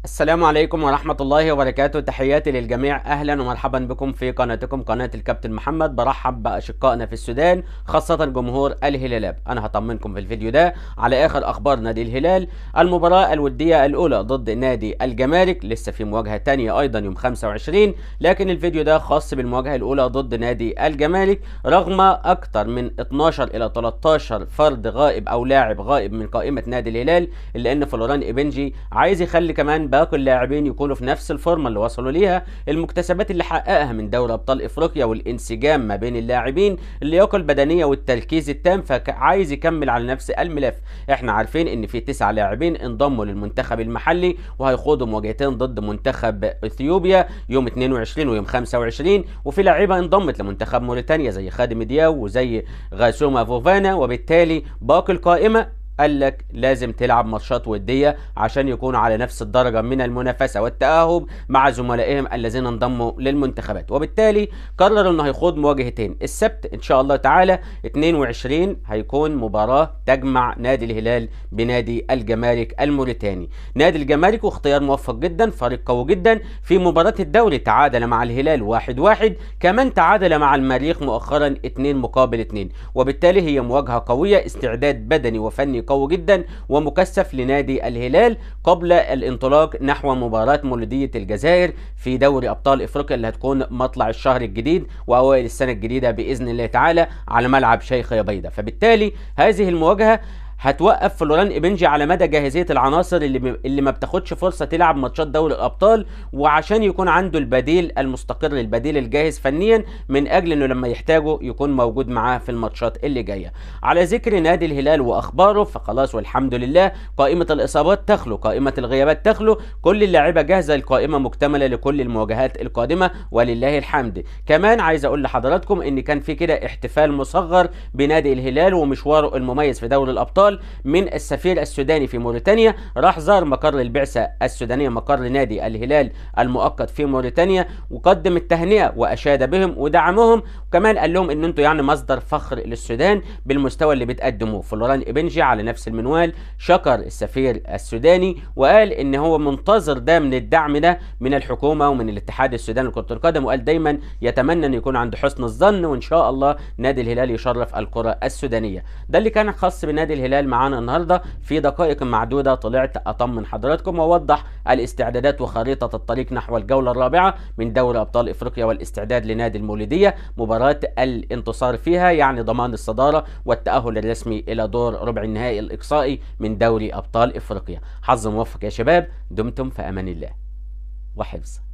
السلام عليكم ورحمة الله وبركاته. تحياتي للجميع، أهلا ومرحبا بكم في قناتكم قناة الكابتن محمد. برحب بأشقائنا في السودان، خاصة جمهور الهلال. أنا هطمنكم في الفيديو ده على آخر أخبار نادي الهلال. المباراة الودية الأولى ضد نادي الجمارك، لسه في مواجهة تانية أيضا يوم 25، لكن الفيديو ده خاص بالمواجهة الأولى ضد نادي الجمارك. رغم أكثر من 12 إلى 13 فرد غائب أو لاعب غائب من قائمة نادي الهلال، إلا أن فلوران إبنجي عايز يخلي كمان باقي اللاعبين يكونوا في نفس الفورمه اللي وصلوا ليها، المكتسبات اللي حققها من دوري ابطال افريقيا والانسجام ما بين اللاعبين، اللياقه البدنيه والتركيز التام، فعايز يكمل على نفس الملف. احنا عارفين ان في 9 لاعبين انضموا للمنتخب المحلي وهيخوضوا مواجهتين ضد منتخب اثيوبيا يوم 22 ويوم 25، وفي لاعيبه انضمت لمنتخب موريتانيا زي خادم دياو وزي غاسوما فوفانا، وبالتالي باقي القائمه قال لك لازم تلعب ماتشات وديه عشان يكونوا على نفس الدرجه من المنافسه والتاهب مع زملائهم الذين انضموا للمنتخبات. وبالتالي قرر انه هيخوض مواجهتين. السبت ان شاء الله تعالى 22 هيكون مباراه تجمع نادي الهلال بنادي الجمارك الموريتاني. نادي الجمارك واختيار موفق جدا، فريق قوي جدا. في مباراه الدوري تعادل مع الهلال 1-1، كمان تعادل مع المريخ مؤخرا 2-2، وبالتالي هي مواجهه قويه، استعداد بدني وفني قوي جدا ومكثف لنادي الهلال قبل الانطلاق نحو مباراة مولودية الجزائر في دوري ابطال افريقيا اللي هتكون مطلع الشهر الجديد واوائل السنة الجديدة باذن الله تعالى على ملعب شيخ بيضة. فبالتالي هذه المواجهة هتوقف فلوران إبنجي على مدى جاهزيه العناصر اللي ما بتاخدش فرصه تلعب ماتشات دوري الابطال، وعشان يكون عنده البديل المستقر، البديل الجاهز فنيا، من اجل انه لما يحتاجه يكون موجود معاه في الماتشات اللي جايه. على ذكر نادي الهلال واخباره، فخلاص والحمد لله قائمه الاصابات تخلو، قائمه الغيابات تخلو، كل اللاعيبه جاهزه، القائمه مكتمله لكل المواجهات القادمه ولله الحمد. كمان عايز اقول لحضراتكم ان كان في كده احتفال مصغر بنادي الهلال ومشواره المميز في دوري الابطال من السفير السوداني في موريتانيا. راح زار مقر البعثة السودانية، مقر نادي الهلال المؤقت في موريتانيا، وقدم التهنئة وأشاد بهم ودعمهم، وكمان قال لهم ان انتوا يعني مصدر فخر للسودان بالمستوى اللي بتقدموه. فلوران إبنجي على نفس المنوال شكر السفير السوداني وقال ان هو منتظر ده من الدعم ده من الحكومة ومن الاتحاد السوداني لكرة القدم، وقال دايما يتمنى ان يكون عنده حسن الظن، وان شاء الله نادي الهلال يشرف الكرة السودانية. ده اللي كان خاص بنادي الهلال معانا النهارده. في دقائق معدوده طلعت اطمن حضراتكم واوضح الاستعدادات وخريطه الطريق نحو الجوله الرابعه من دوري ابطال افريقيا والاستعداد لنادي المولوديه، مباراه الانتصار فيها يعني ضمان الصداره والتاهل الرسمي الى دور ربع النهائي الاقصائي من دوري ابطال افريقيا. حظ موفق يا شباب، دمتم في امان الله وحفظ.